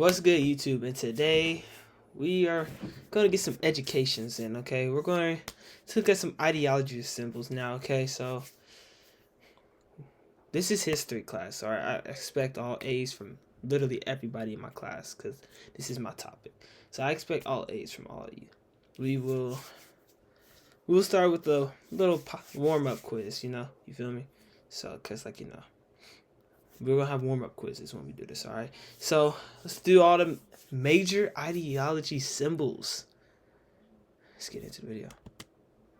What's good, YouTube? And today we are going to get some educations in, okay? We're going to look at some ideology symbols now, okay? So this is history class, so I expect all A's from literally everybody in my class because this is my topic. So I expect all A's from all of you. We'll start with a little warm-up quiz, you feel me? So, because, we're going to have warm-up quizzes when we do this, all right? So, let's do all the major ideology symbols. Let's get into the video.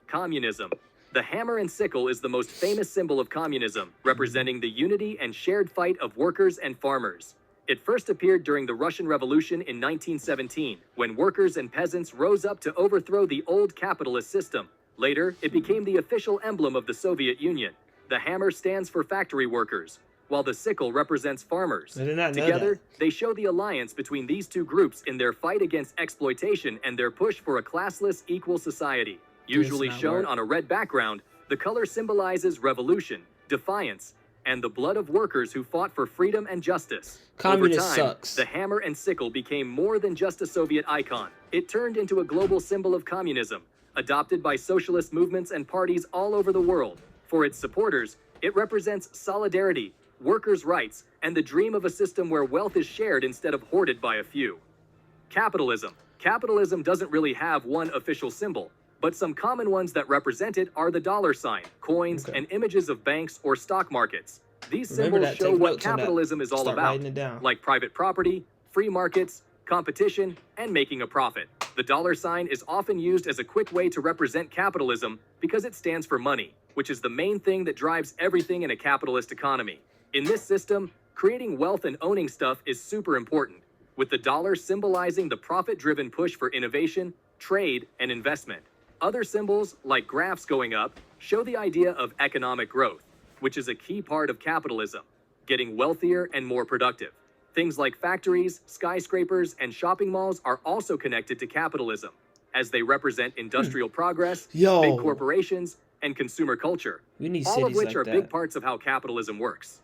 Communism. The hammer and sickle is the most famous symbol of communism, representing the unity and shared fight of workers and farmers. It first appeared during the Russian Revolution in 1917, when workers and peasants rose up to overthrow the old capitalist system. Later, it became the official emblem of the Soviet Union. The hammer stands for factory workers, while the sickle represents farmers. Together, they show the alliance between these two groups in their fight against exploitation and their push for a classless, equal society. Usually shown on a red background, the color symbolizes revolution, defiance, and the blood of workers who fought for freedom and justice. Over time, the hammer and sickle became more than just a Soviet icon. It turned into a global symbol of communism, adopted by socialist movements and parties all over the world. For its supporters, it represents solidarity, workers' rights, and the dream of a system where wealth is shared instead of hoarded by a few. Capitalism. Capitalism doesn't really have one official symbol, but some common ones that represent it are the dollar sign, coins, and images of banks or stock markets. These symbols show what capitalism is all about, like private property, free markets, competition, and making a profit. The dollar sign is often used as a quick way to represent capitalism because it stands for money, which is the main thing that drives everything in a capitalist economy. In this system, creating wealth and owning stuff is super important, with the dollar symbolizing the profit-driven push for innovation, trade, and investment. Other symbols, like graphs going up, show the idea of economic growth, which is a key part of capitalism, getting wealthier and more productive. Things like factories, skyscrapers, and shopping malls are also connected to capitalism, as they represent industrial progress, big corporations, and consumer culture, all of which are big parts of how capitalism works.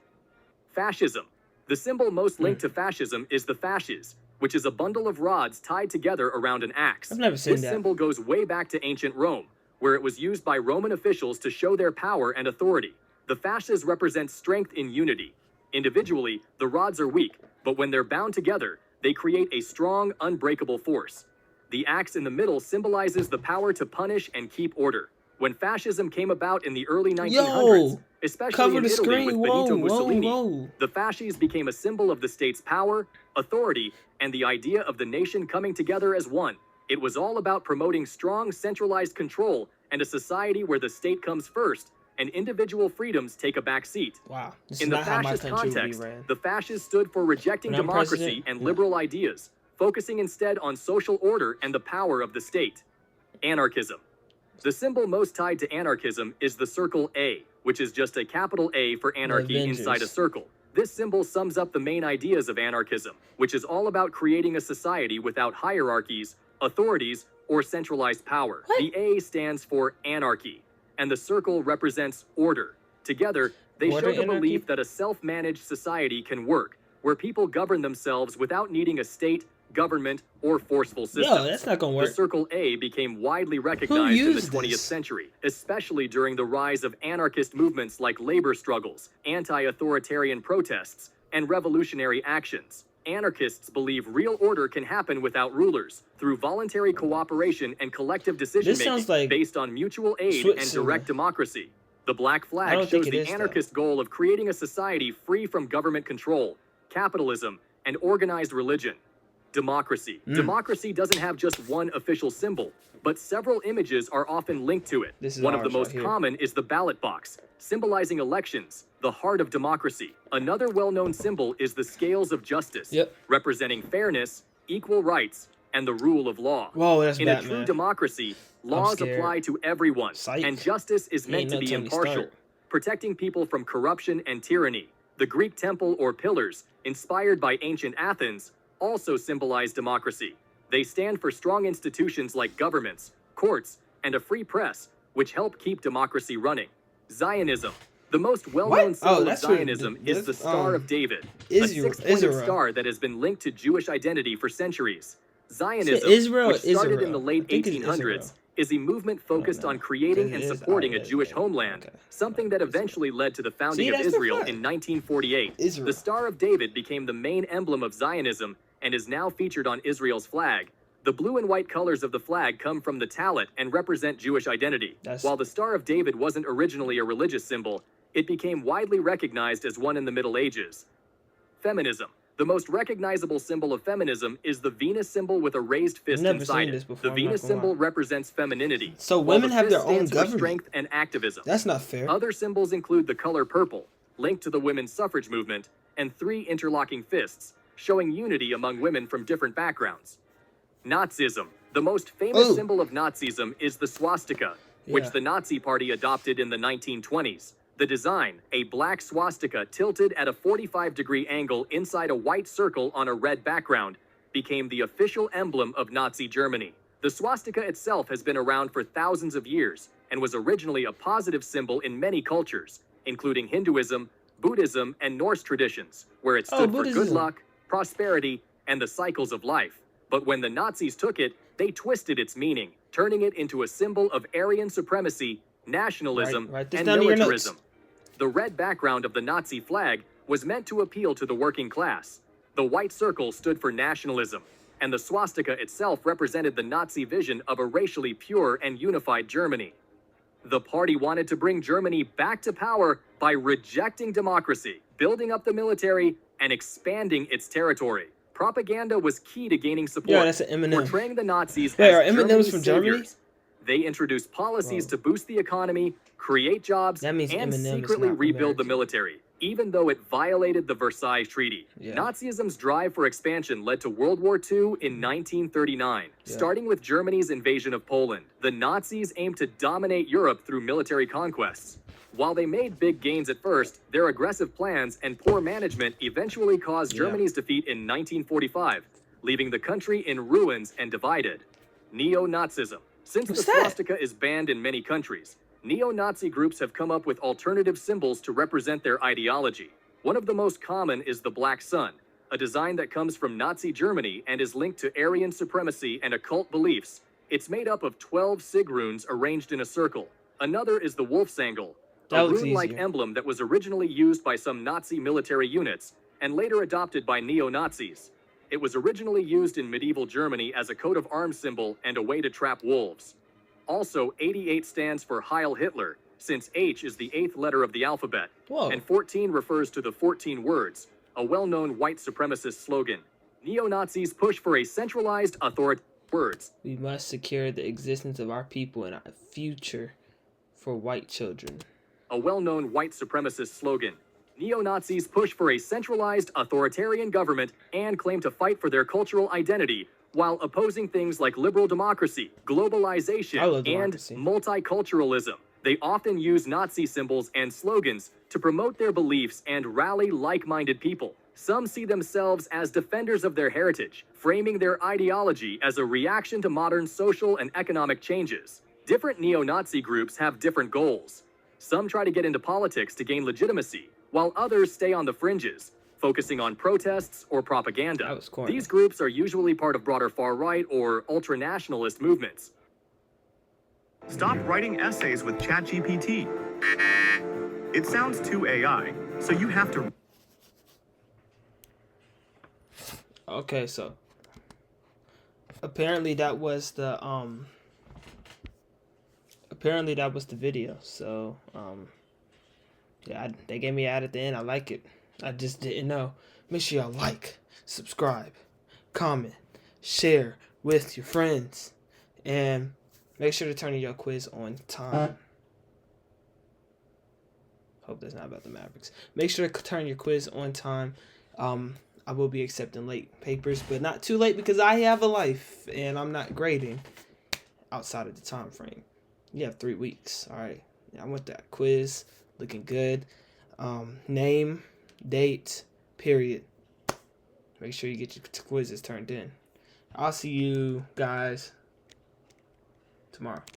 Fascism. The symbol most linked to fascism is the fasces, which is a bundle of rods tied together around an axe. I've never seen that. This symbol goes way back to ancient Rome, where it was used by Roman officials to show their power and authority. The fasces represent strength in unity. Individually, the rods are weak, but when they're bound together, they create a strong, unbreakable force. The axe in the middle symbolizes the power to punish and keep order. When fascism came about in the early 1900s, especially in Italy with Benito Mussolini, the fasces became a symbol of the state's power, authority, and the idea of the nation coming together as one. It was all about promoting strong, centralized control and a society where the state comes first and individual freedoms take a back seat. Wow. In the fascist context, the fascists stood for rejecting democracy and liberal ideas, focusing instead on social order and the power of the state. Anarchism. The symbol most tied to anarchism is the circle A, which is just a capital A for anarchy inside a circle. This symbol sums up the main ideas of anarchism, which is all about creating a society without hierarchies, authorities, or centralized power. The A stands for anarchy, and the circle represents order. Together, they show the belief that a self-managed society can work, where people govern themselves without needing a state, government, or forceful systems. That's not gonna work. The circle A became widely recognized in the 20th century, especially during the rise of anarchist movements like labor struggles, anti-authoritarian protests, and revolutionary actions. Anarchists believe real order can happen without rulers, through voluntary cooperation and collective decision-making based on mutual aid and direct democracy. The black flag shows the anarchist goal of creating a society free from government control, capitalism, and organized religion. Democracy. Democracy doesn't have just one official symbol, but several images are often linked to it. One of the most common is the ballot box, symbolizing elections, the heart of democracy. Another well-known symbol is the scales of justice, representing fairness, equal rights, and the rule of law. In a true democracy, laws apply to everyone, and justice is meant to be impartial, protecting people from corruption and tyranny. The Greek temple or pillars, inspired by ancient Athens, also symbolize democracy. They stand for strong institutions like governments, courts, and a free press, which help keep democracy running. Zionism. The most well-known What? symbol Oh, of that's what Zionism is the Star of David, a Israel. six-pointed star that has been linked to Jewish identity for centuries. Is it Zionism, Israel or which started in the Israel? late I think it's 1800s, Israel. is a movement I don't focused know. on creating 'Cause and it is supporting a Israel. Jewish homeland, Okay. something that eventually led to the founding of that's the Israel flag. in 1948. Israel. The Star of David became the main emblem of Zionism and is now featured on Israel's flag. The blue and white colors of the flag come from the Talit and represent Jewish identity. While the Star of David wasn't originally a religious symbol, it became widely recognized as one in the Middle Ages. Feminism. The most recognizable symbol of feminism is the Venus symbol with a raised fist Never inside seen this it. before, The I'm not Venus gonna symbol lie. represents femininity. So while women the have their fist own stands for government. strength and activism. That's not fair. Other symbols include the color purple, linked to the women's suffrage movement, and 3 interlocking fists, showing unity among women from different backgrounds. Nazism. The most famous symbol of Nazism is the swastika, which the Nazi Party adopted in the 1920s. The design, a black swastika tilted at a 45-degree angle inside a white circle on a red background, became the official emblem of Nazi Germany. The swastika itself has been around for thousands of years and was originally a positive symbol in many cultures, including Hinduism, Buddhism, and Norse traditions, where it stood for good luck, prosperity, and the cycles of life. But when the Nazis took it, they twisted its meaning, turning it into a symbol of Aryan supremacy, nationalism, and militarism. The red background of the Nazi flag was meant to appeal to the working class. The white circle stood for nationalism, and the swastika itself represented the Nazi vision of a racially pure and unified Germany. The party wanted to bring Germany back to power by rejecting democracy, building up the military, and expanding its territory. Propaganda was key to gaining support, that's an Eminem. portraying the Nazis Wait, as are Eminems Germany's from Germany? saviors. They introduced policies to boost the economy, create jobs, That means and Eminem is secretly not rebuild the American. military, even though it violated the Versailles Treaty. Nazism's drive for expansion led to World War II in 1939. Starting with Germany's invasion of Poland, the Nazis aimed to dominate Europe through military conquests. While they made big gains at first, their aggressive plans and poor management eventually caused Germany's defeat in 1945, leaving the country in ruins and divided. Neo-Nazism. Since the swastika is banned in many countries, neo-Nazi groups have come up with alternative symbols to represent their ideology. One of the most common is the Black Sun, a design that comes from Nazi Germany and is linked to Aryan supremacy and occult beliefs. It's made up of 12 sig runes arranged in a circle. Another is the Wolfsangel, a rune-like emblem that was originally used by some Nazi military units and later adopted by neo-Nazis. It was originally used in medieval Germany as a coat of arms symbol and a way to trap wolves. Also, 88 stands for Heil Hitler, since H is the 8th letter of the alphabet, and 14 refers to the 14 words, a well-known white supremacist slogan. Neo-Nazis push for a centralized authority. Words. We must secure the existence of our people and our future for white children. A well-known white supremacist slogan. Neo-Nazis push for a centralized authoritarian government and claim to fight for their cultural identity while opposing things like liberal democracy, globalization, and multiculturalism. They often use Nazi symbols and slogans to promote their beliefs and rally like-minded people. Some see themselves as defenders of their heritage, framing their ideology as a reaction to modern social and economic changes. Different neo-Nazi groups have different goals. Some try to get into politics to gain legitimacy, while others stay on the fringes, focusing on protests or propaganda. These groups are usually part of broader far-right or ultra-nationalist movements. Stop writing essays with ChatGPT. It sounds too AI, so you have to... Okay, so apparently that was the video. So yeah, they gave me an ad at the end. I like it. I just didn't know. Make sure y'all like, subscribe, comment, share with your friends, and make sure to turn in your quiz on time. Hope that's not about the Mavericks. Make sure to turn your quiz on time. I will be accepting late papers, but not too late because I have a life and I'm not grading outside of the time frame. You have 3 weeks. All right. I want that quiz looking good. Name, date, period. Make sure you get your quizzes turned in. I'll see you guys tomorrow.